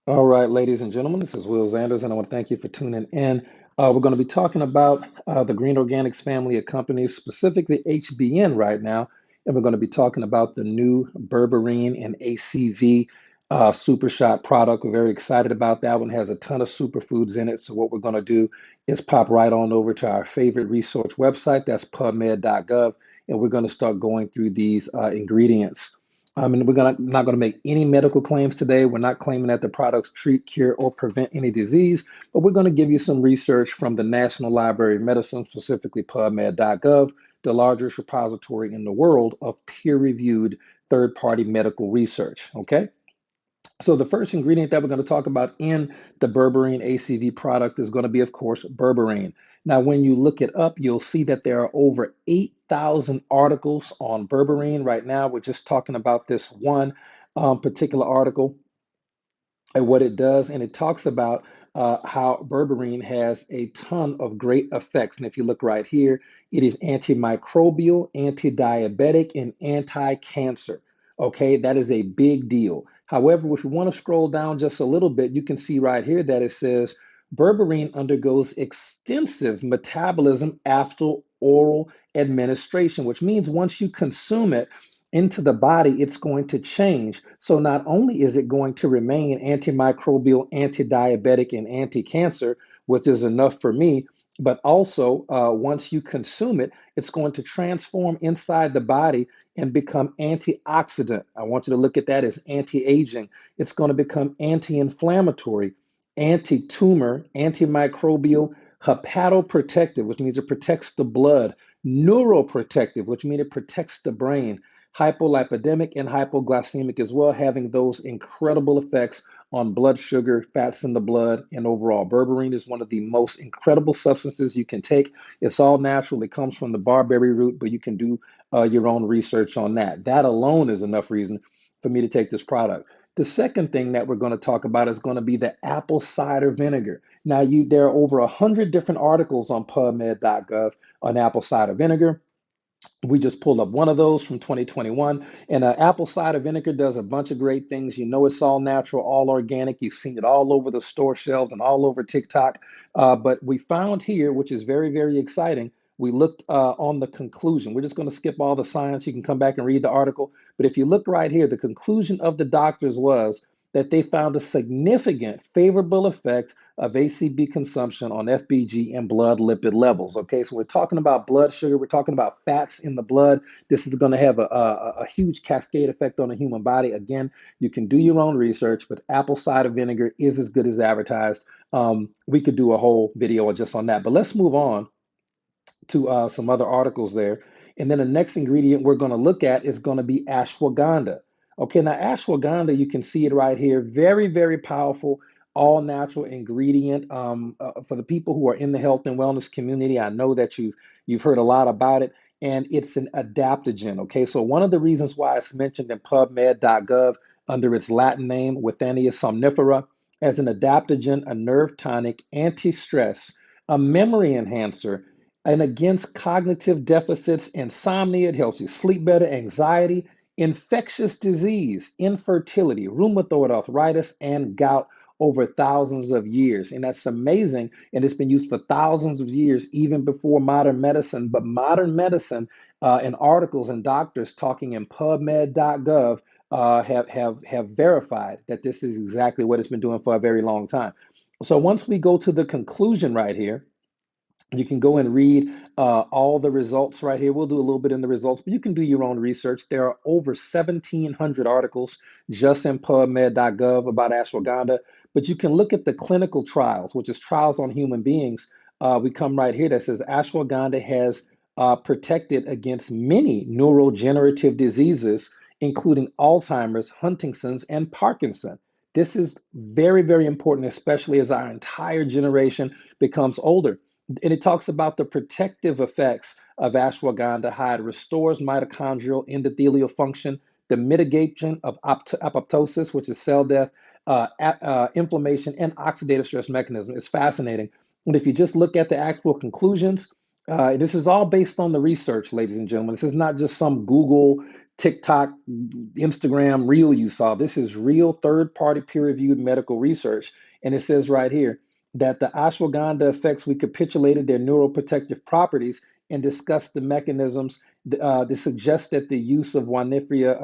All right, ladies and gentlemen, this is Will Zanders, and I want to thank you for tuning in. We're going to be talking about the Green Organics family of companies, specifically HBN right now, and we're going to be talking about the new Berberine and ACV Super Shot product. We're very excited about that one. It has a ton of superfoods in it. So what we're going to do is pop right on over to our favorite research website, that's pubmed.gov, and we're going to start going through these ingredients. And not going to make any medical claims today. We're not claiming that the products treat, cure, or prevent any disease, but we're going to give you some research from the National Library of Medicine, specifically PubMed.gov, the largest repository in the world of peer-reviewed third-party medical research. Okay. So the first ingredient that we're going to talk about in the berberine ACV product is going to be, of course, berberine. Now, when you look it up, you'll see that there are over 8,000 articles on berberine. Right now, we're just talking about this one particular article and what it does, and it talks about how berberine has a ton of great effects. And if you look right here, it is antimicrobial, anti-diabetic, and anti-cancer. Okay, that is a big deal. However, if you want to scroll down just a little bit, you can see right here that it says berberine undergoes extensive metabolism after oral administration, which means once you consume it, into the body, it's going to change. So not only is it going to remain antimicrobial, anti-diabetic, and anti-cancer, which is enough for me, but also once you consume it, it's going to transform inside the body and become antioxidant. I want you to look at that as anti-aging. It's going to become anti-inflammatory, anti-tumor, antimicrobial, hepatoprotective, which means it protects the blood, neuroprotective, which means it protects the brain, hypolipidemic and hypoglycemic as well, having those incredible effects on blood sugar, fats in the blood, and overall. Berberine is one of the most incredible substances you can take. It's all natural. It comes from the barberry root, but you can do your own research on that. That alone is enough reason for me to take this product. The second thing that we're going to talk about is going to be the apple cider vinegar. Now, there are over 100 different articles on PubMed.gov on apple cider vinegar. We just pulled up one of those from 2021, and apple cider vinegar does a bunch of great things. You know, it's all natural, all organic. You've seen it all over the store shelves and all over TikTok. But we found here, which is very, very exciting, we looked on the conclusion. We're just going to skip all the science. You can come back and read the article. But if you look right here, the conclusion of the doctors was that they found a significant favorable effect of ACB consumption on FBG and blood lipid levels. Okay, so we're talking about blood sugar, we're talking about fats in the blood. This is going to have a huge cascade effect on the human body. Again, you can do your own research, but apple cider vinegar is as good as advertised. We could do a whole video just on that, but let's move on to some other articles there. And then the next ingredient we're going to look at is going to be ashwagandha. Okay, now ashwagandha, you can see it right here. Very, very powerful, all natural ingredient. For the people who are in the health and wellness community, I know that you've heard a lot about it, and it's an adaptogen. Okay, so one of the reasons why it's mentioned in PubMed.gov under its Latin name, Withania somnifera, as an adaptogen, a nerve tonic, anti-stress, a memory enhancer, and against cognitive deficits, insomnia. It helps you sleep better, anxiety, infectious disease, infertility, rheumatoid arthritis, and gout over thousands of years. And that's amazing. And it's been used for thousands of years, even before modern medicine. But modern medicine and articles and doctors talking in PubMed.gov have verified that this is exactly what it's been doing for a very long time. So once we go to the conclusion right here, you can go and read all the results right here. We'll do a little bit in the results, but you can do your own research. There are over 1,700 articles just in PubMed.gov about ashwagandha, but you can look at the clinical trials, which is trials on human beings. We come right here that says ashwagandha has protected against many neurodegenerative diseases, including Alzheimer's, Huntington's, and Parkinson. This is very, very important, especially as our entire generation becomes older. And it talks about the protective effects of ashwagandha, how it restores mitochondrial endothelial function, the mitigation of apoptosis, which is cell death, inflammation, and oxidative stress mechanism. It's fascinating. And if you just look at the actual conclusions, this is all based on the research, ladies and gentlemen. This is not just some Google TikTok, Instagram reel you saw. This is real third-party peer-reviewed medical research. And it says right here that the ashwagandha effects, we capitulated their neuroprotective properties and discussed the mechanisms that suggest that the use of Withania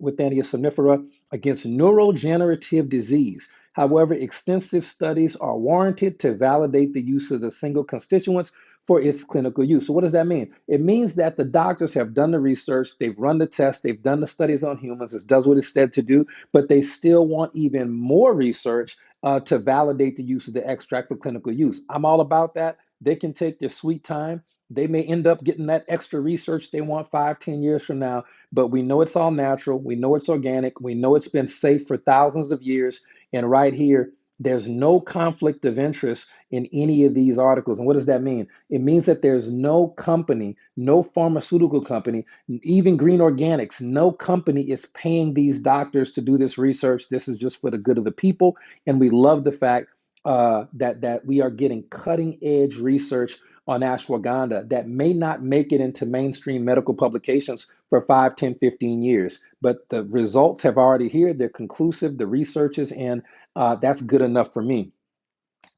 somnifera against neurodegenerative disease. However, extensive studies are warranted to validate the use of the single constituents for its clinical use. So what does that mean? It means that the doctors have done the research, they've run the tests, they've done the studies on humans, it does what it's said to do, but they still want even more research to validate the use of the extract for clinical use. I'm all about that. They can take their sweet time. They may end up getting that extra research they want 5, 10 years from now, but we know it's all natural. We know it's organic. We know it's been safe for thousands of years. And right here, there's no conflict of interest in any of these articles. And what does that mean? It means that there's no company, no pharmaceutical company, even Green Organics, no company is paying these doctors to do this research. This is just for the good of the people. And we love the fact that we are getting cutting edge research on ashwagandha that may not make it into mainstream medical publications for 5, 10, 15 years. But the results have already here. They're conclusive. The research is in. That's good enough for me.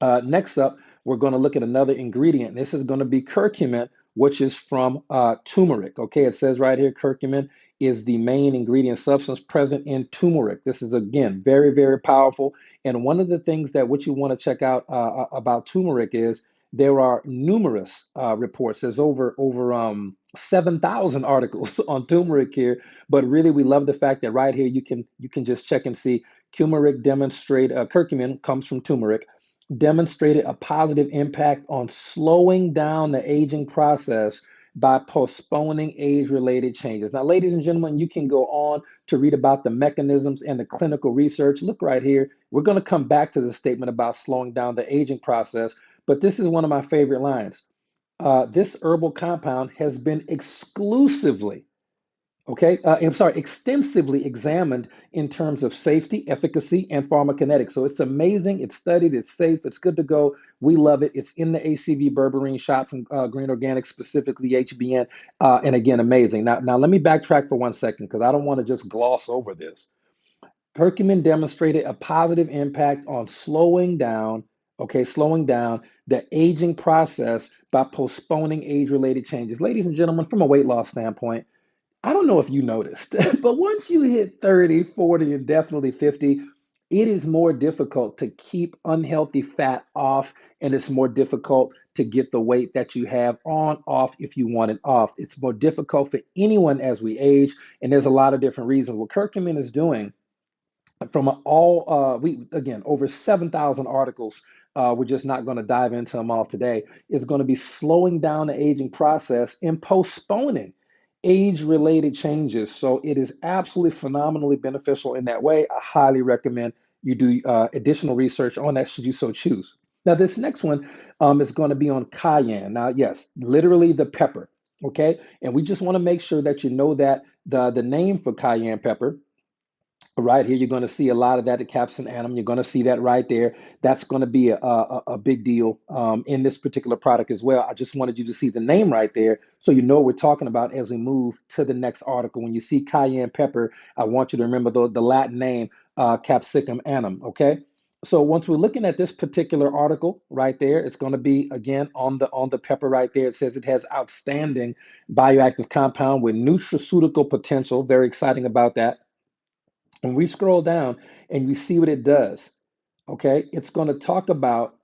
Next up, we're going to look at another ingredient. This is going to be curcumin, which is from turmeric. Okay, it says right here, curcumin is the main ingredient substance present in turmeric. This is, again, very, very powerful. And one of the things that what you want to check out about turmeric is there are numerous reports. There's over 7,000 articles on turmeric here. But really, we love the fact that right here you can just check and see curcumin comes from turmeric, demonstrated a positive impact on slowing down the aging process by postponing age-related changes. Now, ladies and gentlemen, you can go on to read about the mechanisms and the clinical research. Look right here. We're going to come back to the statement about slowing down the aging process, but this is one of my favorite lines. This herbal compound has been extensively examined in terms of safety, efficacy, and pharmacokinetics. So it's amazing. It's studied. It's safe. It's good to go. We love it. It's in the ACV Berberine shot from Green Organics, specifically HBN. And again, amazing. Now let me backtrack for 1 second because I don't want to just gloss over this. Curcumin demonstrated a positive impact on slowing down the aging process by postponing age-related changes. Ladies and gentlemen, from a weight loss standpoint, I don't know if you noticed, but once you hit 30, 40, and definitely 50, it is more difficult to keep unhealthy fat off, and it's more difficult to get the weight that you have on off if you want it off. It's more difficult for anyone as we age, and there's a lot of different reasons. What curcumin is doing from we again over 7,000 articles. We're just not going to dive into them all today. Is going to be slowing down the aging process and postponing age-related changes. So it is absolutely phenomenally beneficial in that way. I highly recommend you do additional research on that should you so choose. Now, this next one is going to be on cayenne. Now, yes, literally the pepper. Okay, and we just want to make sure that you know that the name for cayenne pepper. Right here, you're going to see a lot of that at capsaicin anum. You're going to see that right there. That's going to be a big deal in this particular product as well. I just wanted you to see the name right there so you know what we're talking about as we move to the next article. When you see cayenne pepper, I want you to remember the Latin name, capsicum anum, okay? So once we're looking at this particular article right there, it's going to be, again, on the pepper right there. It says it has outstanding bioactive compound with nutraceutical potential. Very exciting about that. When we scroll down and we see what it does, okay, it's going to talk about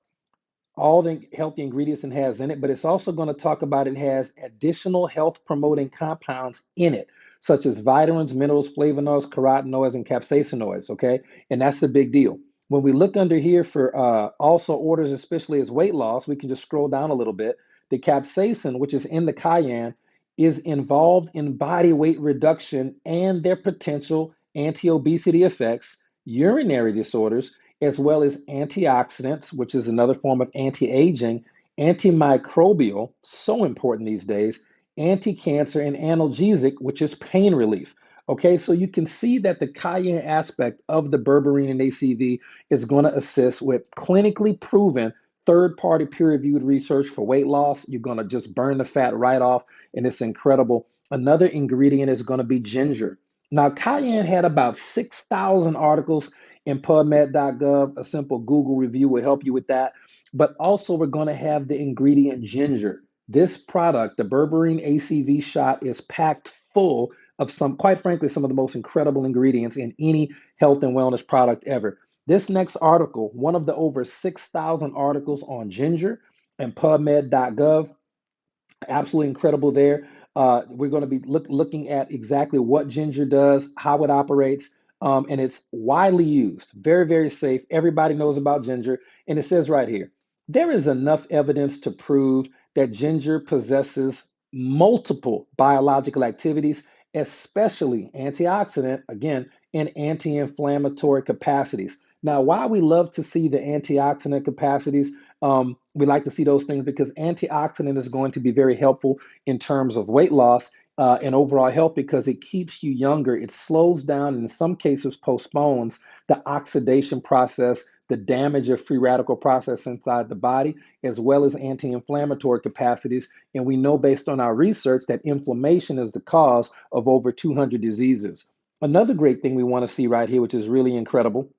all the healthy ingredients it has in it, but it's also going to talk about it has additional health promoting compounds in it, such as vitamins, minerals, flavonoids, carotenoids, and capsaicinoids, okay? And that's a big deal. When we look under here for also orders, especially as weight loss, we can just scroll down a little bit. The capsaicin, which is in the cayenne, is involved in body weight reduction and their potential anti-obesity effects, urinary disorders, as well as antioxidants, which is another form of anti-aging, antimicrobial, so important these days, anti-cancer, and analgesic, which is pain relief. Okay, so you can see that the cayenne aspect of the berberine and ACV is going to assist with clinically proven third-party peer-reviewed research for weight loss. You're going to just burn the fat right off, and it's incredible. Another ingredient is going to be ginger. Now, cayenne had about 6,000 articles in PubMed.gov. A simple Google review will help you with that. But also, we're going to have the ingredient ginger. This product, the Berberine ACV shot, is packed full of some, quite frankly, some of the most incredible ingredients in any health and wellness product ever. This next article, one of the over 6,000 articles on ginger and PubMed.gov, absolutely incredible there. We're going to be looking at exactly what ginger does, how it operates, and it's widely used, very, very safe. Everybody knows about ginger. And it says right here, there is enough evidence to prove that ginger possesses multiple biological activities, especially antioxidant, again, and anti-inflammatory capacities. Now, why we love to see the antioxidant capacities, we like to see those things because antioxidant is going to be very helpful in terms of weight loss and overall health because it keeps you younger. It slows down and in some cases postpones the oxidation process, the damage of free radical process inside the body, as well as anti-inflammatory capacities. And we know based on our research that inflammation is the cause of over 200 diseases. Another great thing we want to see right here, which is really incredible,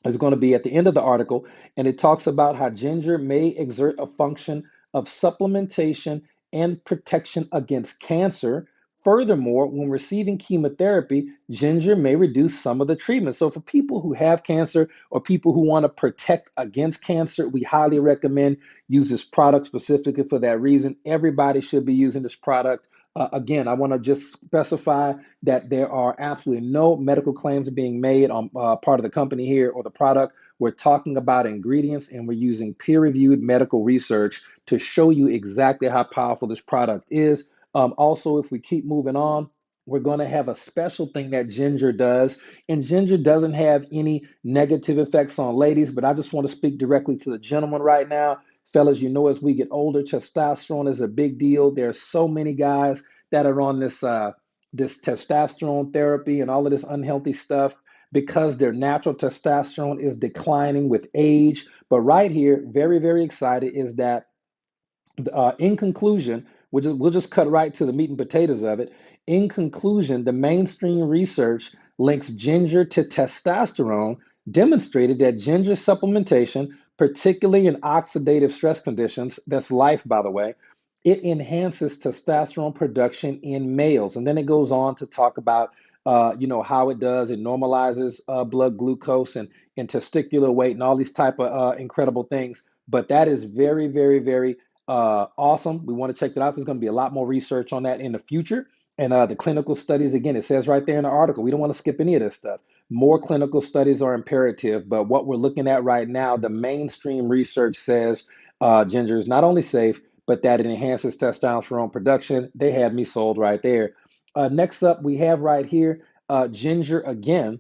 is going to be at the end of the article, and it talks about how ginger may exert a function of supplementation and protection against cancer. Furthermore, when receiving chemotherapy, ginger may reduce some of the treatment. So, for people who have cancer or people who want to protect against cancer, we highly recommend use this product specifically for that reason. Everybody should be using this product. Again, I want to just specify that there are absolutely no medical claims being made on part of the company here or the product. We're talking about ingredients and we're using peer-reviewed medical research to show you exactly how powerful this product is. Also, if we keep moving on, we're going to have a special thing that ginger does. And ginger doesn't have any negative effects on ladies, but I just want to speak directly to the gentleman right now. Fellas, you know, as we get older, testosterone is a big deal. There are so many guys that are on this testosterone therapy and all of this unhealthy stuff because their natural testosterone is declining with age. But right here, very, very excited is that in conclusion, we'll just cut right to the meat and potatoes of it. In conclusion, the mainstream research links ginger to testosterone, demonstrated that ginger supplementation, particularly in oxidative stress conditions, that's life, by the way, it enhances testosterone production in males. And then it goes on to talk about, how it does. It normalizes blood glucose and testicular weight and all these type of incredible things. But that is very, very, very awesome. We want to check that out. There's going to be a lot more research on that in the future. And the clinical studies, again, it says right there in the article, we don't want to skip any of this stuff. More clinical studies are imperative, but what we're looking at right now, the mainstream research says ginger is not only safe, but that it enhances testosterone production. They had me sold right there. Next up, we have right here ginger again,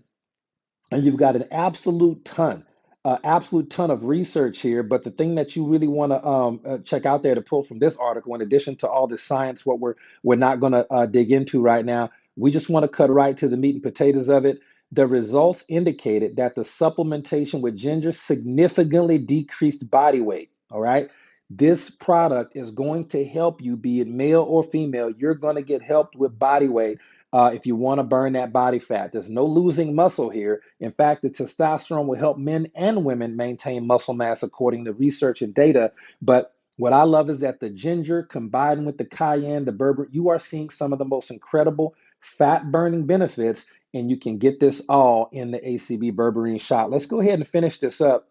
and you've got an absolute ton of research here. But the thing that you really want to check out there to pull from this article, in addition to all the science, what we're not going to dig into right now, we just want to cut right to the meat and potatoes of it. The results indicated that the supplementation with ginger significantly decreased body weight. All right. This product is going to help you, be it male or female. You're going to get helped with body weight if you want to burn that body fat. There's no losing muscle here. In fact, the testosterone will help men and women maintain muscle mass according to research and data. But what I love is that the ginger combined with the cayenne, the berberine, you are seeing some of the most incredible fat burning benefits, and you can get this all in the ACV berberine shot. Let's go ahead and finish this up.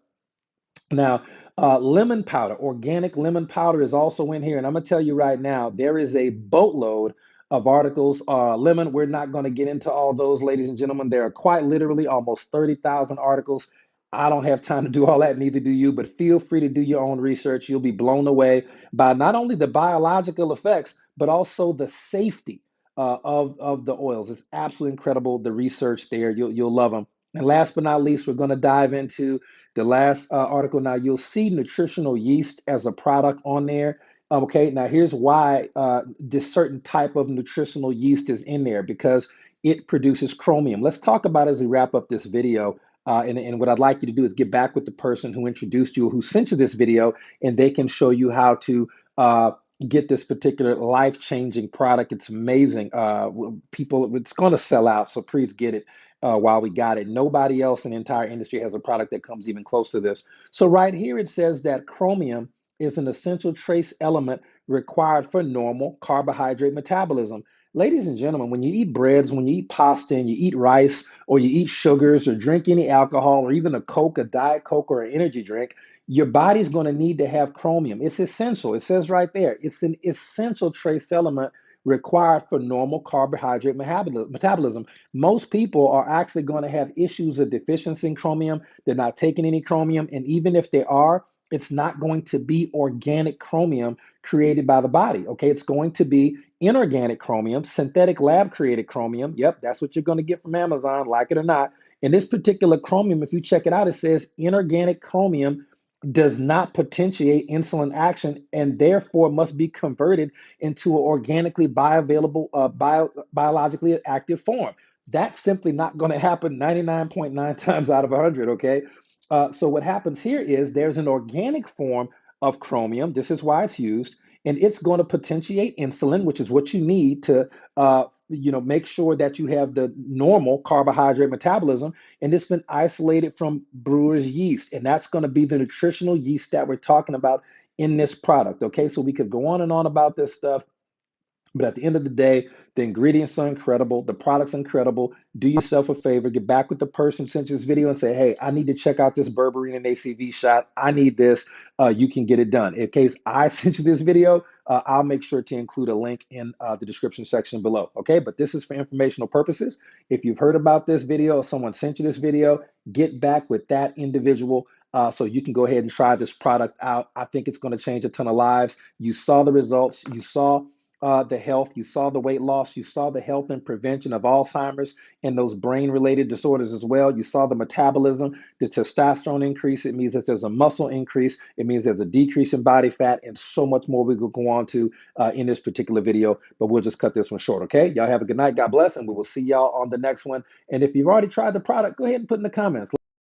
Now, lemon powder, organic lemon powder is also in here. And I'm going to tell you right now, there is a boatload of articles. Lemon, we're not going to get into all those, ladies and gentlemen. There are quite literally almost 30,000 articles. I don't have time to do all that, neither do you, but feel free to do your own research. You'll be blown away by not only the biological effects, but also the safety of the oils. It's absolutely incredible, the research there. You'll love them. And last but not least, we're going to dive into the last article. Now, you'll see nutritional yeast as a product on there. Okay, now here's why this certain type of nutritional yeast is in there, because it produces chromium. Let's talk about it as we wrap up this video. And what I'd like you to do is get back with the person who introduced you, who sent you this video, and they can show you how to get this particular life-changing product. It's amazing. People, it's going to sell out, so please get it while we got it. Nobody else in the entire industry has a product that comes even close to this. So right here it says that chromium is an essential trace element required for normal carbohydrate metabolism. Ladies and gentlemen, when you eat breads, when you eat pasta, and you eat rice, or you eat sugars, or drink any alcohol, or even a Coke, a Diet Coke, or an energy drink, your body's going to need to have chromium. It's essential. It says right there, it's an essential trace element required for normal carbohydrate metabolism. Most people are actually going to have issues of deficiency in chromium. They're not taking any chromium. And even if they are, it's not going to be organic chromium created by the body. Okay, it's going to be inorganic chromium, synthetic lab created chromium. Yep, that's what you're going to get from Amazon, like it or not. And this particular chromium, if you check it out, it says inorganic chromium does not potentiate insulin action and therefore must be converted into an organically bioavailable, biologically active form. That's simply not going to happen 99.9 times out of 100, okay? So what happens here is there's an organic form of chromium. This is why it's used, and it's going to potentiate insulin, which is what you need to make sure that you have the normal carbohydrate metabolism, and it's been isolated from brewer's yeast, and that's going to be the nutritional yeast that we're talking about in this product. Okay, so we could go on and on about this stuff, but at the end of the day, the ingredients are incredible. The product's incredible. Do yourself a favor, get back with the person who sent you this video and say, hey, I need to check out this berberine and ACV shot. I need this. You can get it done. In case I sent you this video, I'll make sure to include a link in the description section below. Okay, but this is for informational purposes. If you've heard about this video or someone sent you this video, get back with that individual so you can go ahead and try this product out. I think it's going to change a ton of lives. You saw the results. You saw the health, you saw the weight loss, you saw the health and prevention of Alzheimer's and those brain-related disorders as well. You saw the metabolism, the testosterone increase. It means that there's a muscle increase. It means there's a decrease in body fat, and so much more we could go on to in this particular video, but we'll just cut this one short, okay? Y'all have a good night. God bless, and we will see y'all on the next one. And if you've already tried the product, go ahead and put in the comments.